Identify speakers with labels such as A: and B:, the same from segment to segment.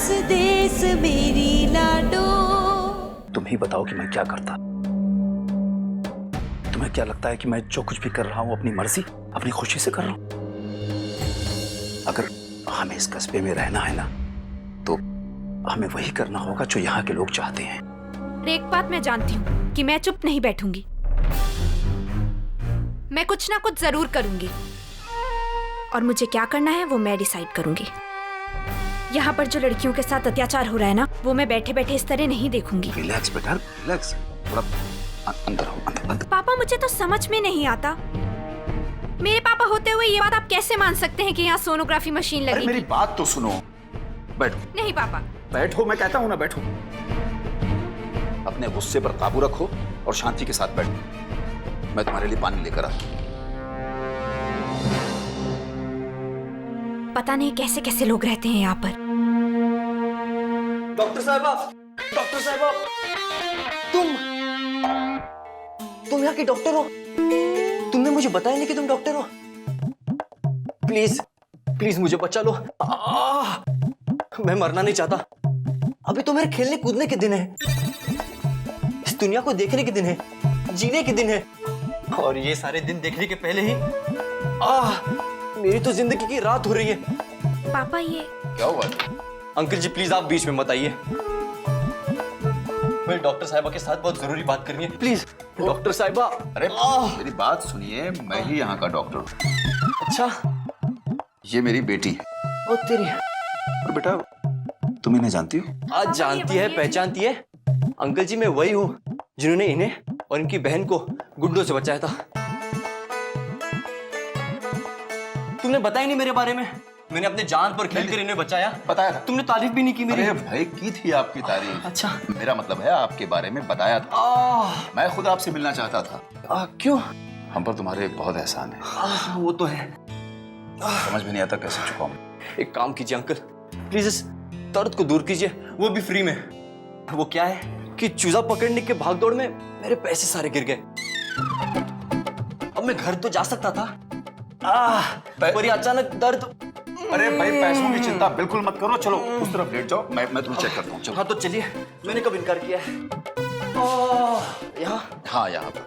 A: देस देस मेरी लाडो।
B: तुम ही बताओ कि मैं क्या करता। तुम्हें क्या लगता है कि मैं जो कुछ भी कर रहा हूं अपनी मर्जी, अपनी खुशी से कर रहा हूं? अगर हमें इस कस्बे में रहना है ना, तो हमें वही करना होगा जो यहाँ के लोग चाहते हैं।
C: एक बात मैं जानती हूँ कि मैं चुप नहीं बैठूंगी। मैं कुछ ना कुछ जरूर करूंगी, और मुझे क्या करना है वो मैं डिसाइड करूंगी। यहाँ पर जो लड़कियों के साथ अत्याचार हो रहा है ना, वो मैं बैठे बैठे इस तरह नहीं देखूंगी।
B: रिलैक्स बेटा, रिलैक्स। थोड़ा अंदर आओ, अंदर।
C: पापा, मुझे तो समझ में नहीं आता, मेरे पापा होते हुए ये बात आप कैसे मान सकते हैं कि यहाँ सोनोग्राफी मशीन लगी?
B: अरे मेरी बात तो सुनो। बैठो।
C: नहीं पापा।
B: बैठो, मैं कहता हूँ ना, बैठो। अपने गुस्से पर काबू रखो और शांति के साथ बैठो। मैं तुम्हारे लिए पानी लेकर आता हूँ।
C: पता नहीं कैसे कैसे लोग रहते हैं यहाँ पर।
D: डॉक्टर साहबा, तुम यहाँ की डॉक्टर हो? तुमने मुझे बताया नहीं कि तुम डॉक्टर हो। प्लीज प्लीज मुझे बचा लो। मैं मरना नहीं चाहता। अभी तो मेरे खेलने कूदने के दिन है, इस दुनिया को देखने के दिन है, जीने के दिन है, और ये सारे दिन देखने के पहले ही मेरी तो जिंदगी की रात हो रही है।
C: पापा ये
B: क्या हुआ?
D: अंकल जी प्लीज आप बीच में मत आइए, मुझे डॉक्टर साहिबा के साथ बहुत जरूरी बात करनी है। प्लीज डॉक्टर साहिबा।
B: अरे मेरी बात सुनिए, मैं ही यहाँ का डॉक्टर हूँ।
D: अच्छा,
B: ये मेरी बेटी है।
D: ओ तेरी।
B: और बेटा, तुम इन्हें जानती हो?
D: आज जानती है, पहचानती है। अंकल जी मैं वही हूँ जिन्होंने इन्हें और इनकी बहन को गुंडों से बचाया था। तुमने बताया नहीं मेरे बारे में। मैंने अपने जान पर खेलकर इन्हें बचाया।
B: बताया था।
D: तुमने तारीफ भी नहीं की मेरी।
B: अरे भाई, की थी आपकी तारीफ।
D: अच्छा,
B: मेरा मतलब है आपके बारे में बताया था। मैं खुद आपसे मिलना चाहता था।
D: क्यों?
B: हम पर तुम्हारे बहुत एहसान है।
D: वो तो है।
B: समझ में नहीं आता कैसे चुकाऊं।
D: एक काम कीजिए अंकल, प्लीज इस दर्द को दूर कीजिए, वो भी फ्री में। वो क्या है कि चूजा पकड़ने के भागदौड़ में मेरे पैसे सारे गिर गए। अब मैं घर तो जा सकता था, पर ये अचानक दर्द।
B: अरे भाई, पैसों की चिंता बिल्कुल मत करो। चलो उस तरफ लेट जाओ, मैं तुम्हें चेक करता हूँ। चलो।
D: हाँ तो चलिए, मैंने कब इनकार किया है? यहाँ?
B: हाँ, यहाँ पर।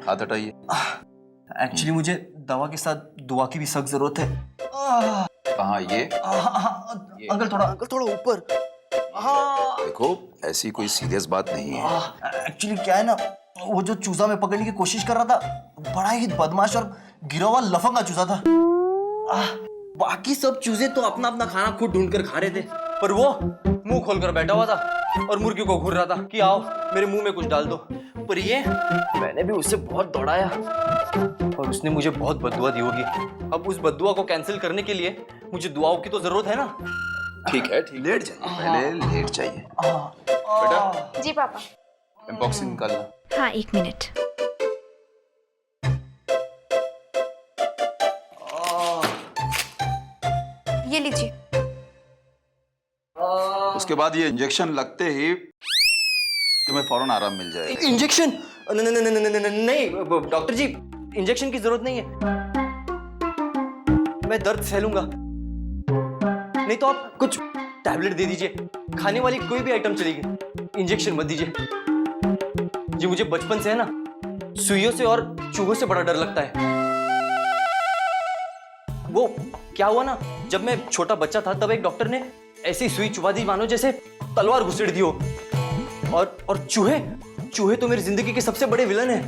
B: हाथ हटाइए।
D: एक्चुअली मुझे दवा के साथ दुआ की भी सख्त जरूरत है।
B: कहाँ ये?
D: अंकल थोड़ा ऊपर।
B: देखो, ऐसी कोई सीरियस बात नहीं है।
D: एक्चुअली क्या है ना, वो जो चूजा में पकड़ने की कोशिश कर रहा था, बड़ा ही बदमाश और गिरा हुआ लफंगा चूजा था। बाकी सब चूजे तो अपना अपना खाना खुद ढूंढ कर खा रहे थे, पर वो मुंह खोलकर बैठा हुआ था और मुर्गी को घूर रहा था कि आओ मेरे मुंह में कुछ डाल दो। पर ये, मैंने भी उससे बहुत दौड़ाया और उसने मुझे बहुत बद्दुआ दी होगी। अब उस बद्दुआ को कैंसिल करने के लिए मुझे दुआओं की तो जरूरत है ना।
B: ठीक है, ठीक। लेट जाइए, पहले लेट जाइए। बेटा।
C: जी पापा।
B: एम्पॉक्सी निकालना।
C: हाँ, 1 मिनट। ये लीजिए।
B: उसके बाद ये इंजेक्शन लगते ही तुम्हें फौरन आराम मिल जाएगा।
D: इंजेक्शन? नहीं डॉक्टर जी, इंजेक्शन की जरूरत नहीं है, मैं दर्द सह लूंगा। नहीं तो आप कुछ टैबलेट दे दीजिए, खाने वाली कोई भी आइटम चलेगी, इंजेक्शन मत दीजिए। जी मुझे बचपन से है ना, सुइयों से और चूहों से बड़ा डर लगता है। वो क्या हुआ ना, जब मैं छोटा बच्चा था तब एक डॉक्टर ने ऐसी सुई चुभा दी मानो जैसे तलवार घुसेड़ दी हो। और चूहे तो मेरी जिंदगी के सबसे बड़े विलन हैं।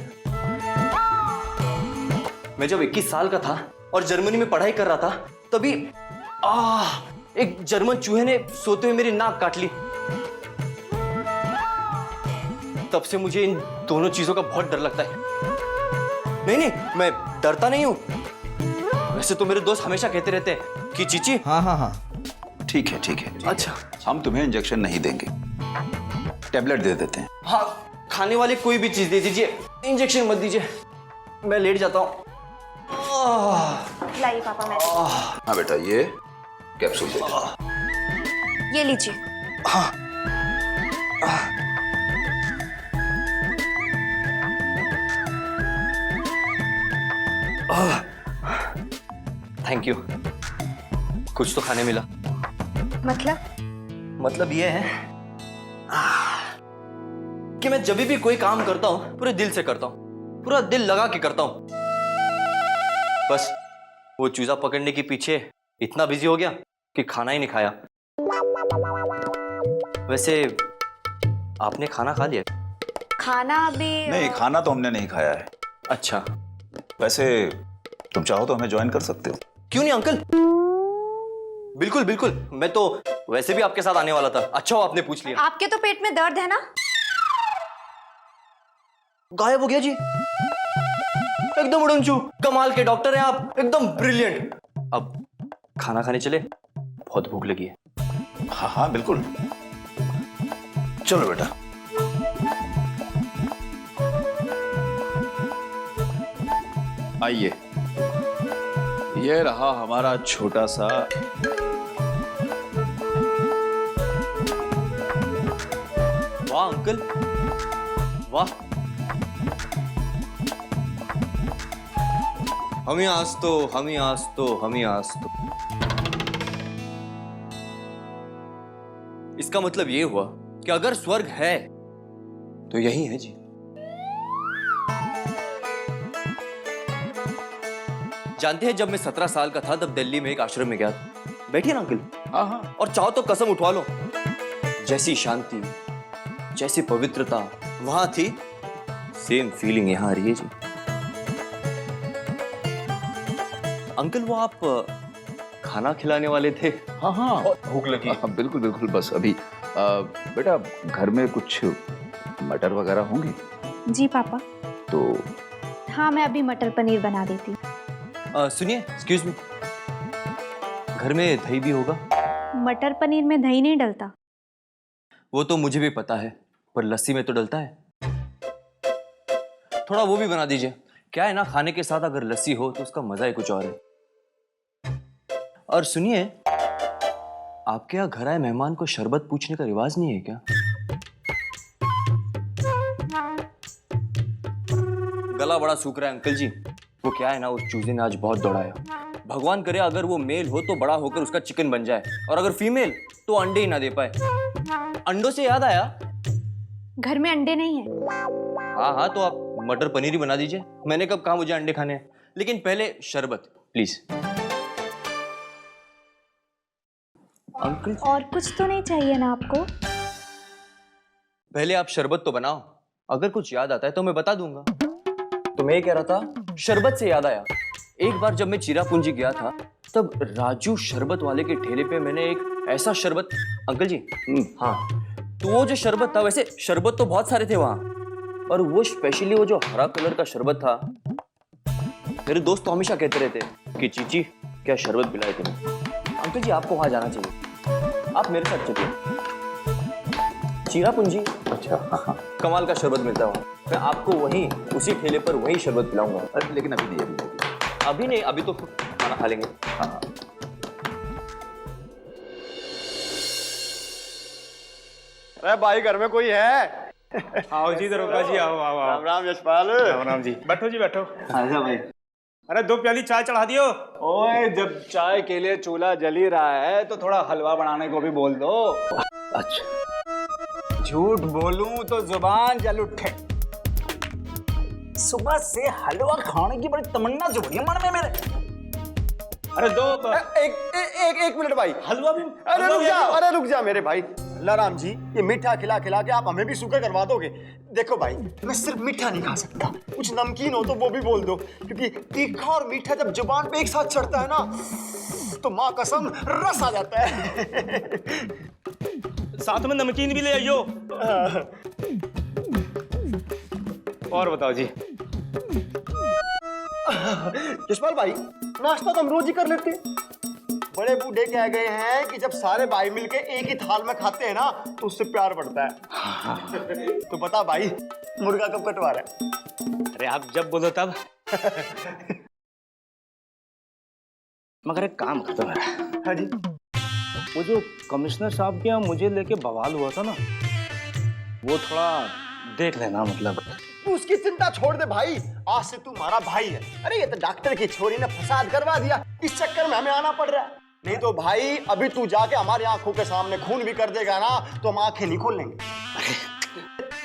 D: मैं जब 21 साल का था और जर्मनी में पढ़ाई कर रहा था, तभी एक जर्मन चूहे ने सोते हुए मेरी नाक काट ली। तब से मुझे इन दोनों चीजों का बहुत डर लगता है। नहीं, मैं डरता नहीं हूं। वैसे तो मेरे दोस्त हमेशा कहते रहते हैं कि चीची।
E: हाँ।
B: ठीक है।
D: अच्छा,
B: हम तुम्हें इंजेक्शन नहीं देंगे, टैबलेट दे देते हैं।
D: हाँ, खाने वाली कोई भी चीज दे दीजिए, इंजेक्शन मत दीजिए। मैं लेट जाता हूँ।
C: लाइए पापा, मैं।
B: हाँ बेटा, ये कैप्सूल दे दो।
C: ये लीजिए।
D: थैंक यू, कुछ तो खाने मिला। मतलब ये है कि मैं जब भी कोई काम करता हूं पूरे दिल से करता हूं, पूरा दिल लगा के करता हूं। बस वो चूजा पकड़ने के पीछे इतना बिजी हो गया कि खाना ही नहीं खाया। वैसे आपने खाना खा लिया?
C: खाना अभी
E: नहीं, खाना तो हमने नहीं खाया है।
D: अच्छा,
E: वैसे तुम चाहो तो हमें ज्वाइन कर सकते हो।
D: क्यों नहीं अंकल, बिल्कुल बिल्कुल, मैं तो वैसे भी आपके साथ आने वाला था। अच्छा हो आपने पूछ लिया।
C: आपके तो पेट में दर्द है ना?
D: गायब हो गया जी, एकदम उड़नचू। कमाल के डॉक्टर हैं आप, एकदम ब्रिलियंट। अब खाना खाने चले, बहुत भूख लगी है।
E: हाँ हाँ बिल्कुल, चलो बेटा। आइए, ये रहा हमारा छोटा सा
D: वाह अंकल, वाह। हम ही आज तो, हम ही आज तो, हम ही आज तो। इसका मतलब ये हुआ कि अगर स्वर्ग है तो यही है जी। जानते हैं, जब मैं 17 साल का था तब दिल्ली में एक आश्रम में गया था। बैठिए ना अंकल।
E: हाँ हाँ,
D: और चाहो तो कसम उठवा लो, जैसी शांति, जैसी पवित्रता वहां थी, सेम फीलिंग यहां आ रही है जी। अंकल, वो आप खाना खिलाने वाले थे?
E: हाँ हाँ,
D: भूख लगी।
E: हाँ, बिल्कुल बिल्कुल। बस अभी बेटा घर में कुछ मटर वगैरह होंगे
C: जी पापा।
E: तो
C: हाँ, मैं अभी मटर पनीर बना देती हूँ।
D: सुनिए, एक्सक्यूज मी, घर में दही भी होगा?
C: मटर पनीर में दही नहीं डलता।
D: वो तो मुझे भी पता है, पर लस्सी में तो डलता है। थोड़ा वो भी बना दीजिए। क्या है ना, खाने के साथ अगर लस्सी हो तो उसका मजा ही कुछ और है। और सुनिए, आपके यहाँ घर आए मेहमान को शरबत पूछने का रिवाज नहीं है क्या? गला बड़ा सूख रहा है अंकल जी। वो क्या है ना, उस चूजे ने आज बहुत दौड़ाया। भगवान करे अगर वो मेल हो तो बड़ा होकर उसका चिकन बन जाए, और अगर फीमेल तो अंडे ही ना दे पाए। अंडों से याद आया,
C: घर में अंडे नहीं है।
D: हाँ हाँ, तो आप मटर पनीर ही बना दीजिए। मैंने कब कहा मुझे अंडे खाने हैं, लेकिन पहले शरबत प्लीज। अंकल,
C: और कुछ तो नहीं चाहिए ना आपको?
D: पहले आप शरबत तो बनाओ, अगर कुछ याद आता है तो मैं बता दूंगा। तो मैं कह रहा था, शरबत से याद आया, एक बार जब मैं चिरापुंजी गया था तब राजू शरबत वाले के ठेले पे मैंने एक ऐसा शरबत, अंकल जी, हाँ, तो वो जो शरबत था, वैसे शरबत तो बहुत सारे थे वहां, और वो स्पेशली वो जो हरा कलर का शरबत था, मेरे दोस्त तो हमेशा कहते रहते कि चीची क्या शरबत पिलाए तुम्हें। अंकल जी, आपको वहां जाना चाहिए, आप मेरे साथ चलिए। चिरापुंजी,
E: अच्छा हाँ,
D: कमाल का शरबत मिलता है वहाँ। मैं आपको वहीं उसी ठेले पर वही शरबत पिलाऊंगा।
E: अरे लेकिन अभी नहीं,
D: अभी नहीं, अभी तो खाना खा लेंगे।
E: हाँ।
F: अरे भाई, घर में कोई है?
G: आओ जी दरोगा जी, आओ आओ आओ।
F: राम राम यशपाल।
G: राम राम जी, बैठो जी बैठो।
D: आजा भाई।
G: अरे 2 प्याली चाय चढ़ा दियो।
F: ओए, जब चाय के लिए चूल्हा जल ही रहा है तो थोड़ा हलवा बनाने को भी बोल दो।
E: अच्छा,
F: झूठ बोलूं तो जुबान जल उठे। सुबह से हलवा खाने की बड़ी तमन्ना जुड़ी है मन में मेरे।
G: अरे
F: एक मिनट भाई,
G: हलवा भी।
F: अरे रुक जा मेरे भाई। अल्लाह राम जी, ये मीठा खिला खिला के आप हमें भी सूखा करवा दोगे? देखो भाई, मैं सिर्फ मीठा नहीं खा सकता, कुछ नमकीन हो तो वो भी बोल दो, क्योंकि तीखा और मीठा जब जुबान पे एक साथ चढ़ता है ना तो माँ कसम रस आ जाता है।
G: साथ में नमकीन भी ले आइयो। और बताओ जी।
F: यशपाल भाई, नाश्ता तो हम रोज ही कर लेते हैं। बड़े बूढ़े कह गए हैं कि जब सारे भाई मिलके एक ही थाल में खाते हैं ना तो उससे प्यार बढ़ता है। तो बता भाई, मुर्गा कब कटवा रहा है?
G: अरे आप जब बोलो तब। मगर एक काम करता मेरा।
F: हाँ जी।
G: वो जो कमिश्नर साहब के यहाँ मुझे लेके बवाल हुआ था ना, वो थोड़ा देख लेना। मतलब
F: तू उसकी चिंता छोड़ दे भाई, आज से तू हमारा भाई है। अरे ये तो डॉक्टर की छोरी ने फसाद करवा दिया, इस चक्कर में हमें आना पड़ रहा है। नहीं तो भाई अभी तू जाके हमारी आंखों के सामने खून भी कर देगा ना तो हम आंखें नहीं खोल लेंगे।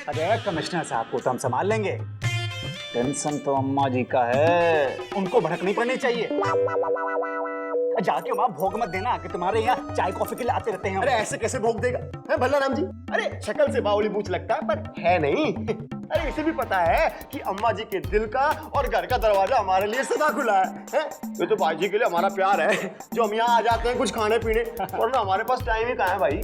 B: अरे कमिश्नर साहब को तो हम संभाल लेंगे, टेंशन तो अम्मा जी का है, उनको भड़क नहीं पड़नी चाहिए। जाके वहां भोग मत देना कि तुम्हारे यहाँ चाय कॉफी के लिए आते रहते हैं।
F: अरे ऐसे कैसे भोग देगा है भल्लाराम जी? अरे शक्ल से बावली बूझ लगता है पर है नहीं। अरे इसे भी पता है कि अम्मा जी के दिल का और घर का दरवाजा हमारे लिए सदा खुला है? ये तो भाई जी के लिए हमारा प्यार है जो हम यहाँ आ जाते हैं कुछ खाने पीने, वरना हमारे पास टाइम ही कहाँ है भाई।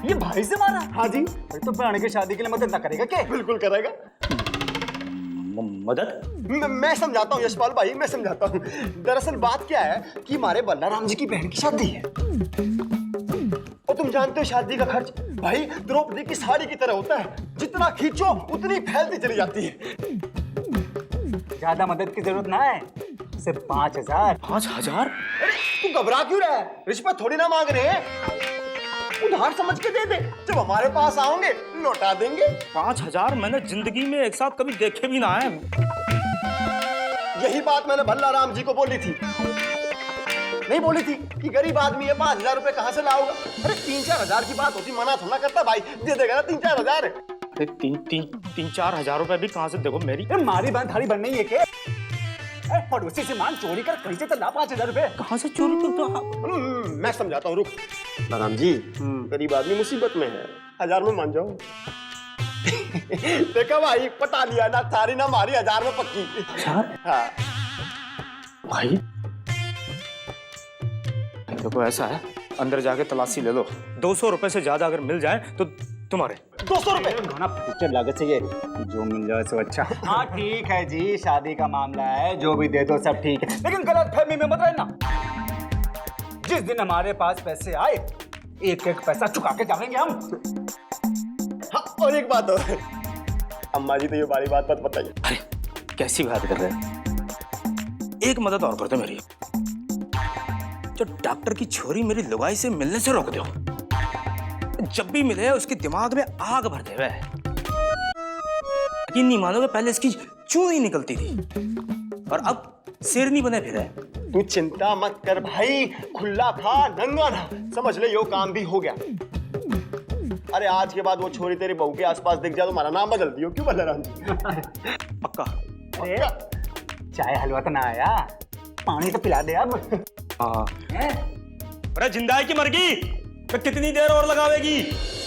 B: ये भाई से मारा?
F: हाँ जी।
B: तो बहन की शादी के लिए मदद ना करेगा क्या?
F: बिल्कुल करेगा।
G: मदद?
F: मैं समझाता हूँ यशपाल भाई, मैं समझाता हूँ। दरअसल बात क्या है कि हमारे बल्लाराम जी की बहन की शादी है और तुम जानते हो शादी का खर्च भाई द्रौपदी की साड़ी की तरह होता है, जितना खींचो उतनी फैलती चली जाती है।
B: ज्यादा मदद की जरूरत ना है, सिर्फ 5000।
G: 5000?
F: अरे तू घबरा क्यों रहा है? रिश्वत थोड़ी ना मांग रहे हैं, उधार समझ के दे दे, जब हमारे पास आओगे लौटा देंगे।
G: 5000 मैंने जिंदगी में एक साथ कभी देखे भी ना है।
F: यही बात मैंने भल्लाराम जी को बोली थी, नहीं बोली थी कि गरीब आदमी है 5000 रुपए कहाँ से लाओगा? अरे 3-4 हजार की बात होती, मना थोड़ा करता भाई, दे देगा ना 3-4 हजार।
G: अरे 3-4 हजार रुपए भी कहाँ से? देखो मेरी
B: मारी बहन थारी बननी है क्या? पड़ोसी से मान चोरी कर कहीं से तो ला 5000 रुपए।
G: कहाँ से चोरी करते हो?
F: मैं समझाता हूँ, रुक। राम जी, गरीब आदमी मुसीबत में है, 1000 में मान जाओ। देखा भाई, पटा लिया ना, थारी ना मारी, 1000 में पक्की।
G: 1000?
F: हाँ
G: भाई देखो ऐसा है, अंदर जाके तलाशी ले लो, 200 रुपए से ज्यादा अगर मिल जाए तो तुम्हारे।
F: 200 रुपए?
B: फ्यूचर लागत चाहिए, जो मिल जाए सो अच्छा। हाँ ठीक है जी, शादी का मामला है, जो भी दे दो सब ठीक है, लेकिन गलत फहमी में मत रहना। जिस दिन हमारे पास पैसे आए एक एक पैसा चुका के जाएंगे हम।
F: हाँ, और एक बात और, अम्मा जी तो ये बड़ी बात मत बताइए।
G: अरे कैसी बात कर रहे हैं? एक मदद और कर दो मेरी, जो डॉक्टर की छोरी मेरी लुगाई से मिलने से रोक दो। जब भी मिले उसके दिमाग में आग भर दे। यकीन नहीं मानोगे, पहले इसकी चूनी निकलती थी और अब शेरनी बने फिरे।
F: तू चिंता मत कर भाई, खुला खा नंगा ना, समझ ले यो काम भी हो गया। अरे आज के बाद वो छोरी तेरी बहू के आसपास दिख जाए तो हमारा नाम बदल दियो। क्यों बल्लाराम जी?
G: पक्का?
B: अरे चाय हलवा तो ना आया, पानी तो पिला दे अब।
G: हाँ। अरे जिंदा है कि मर गई? तो कितनी देर और लगावेगी?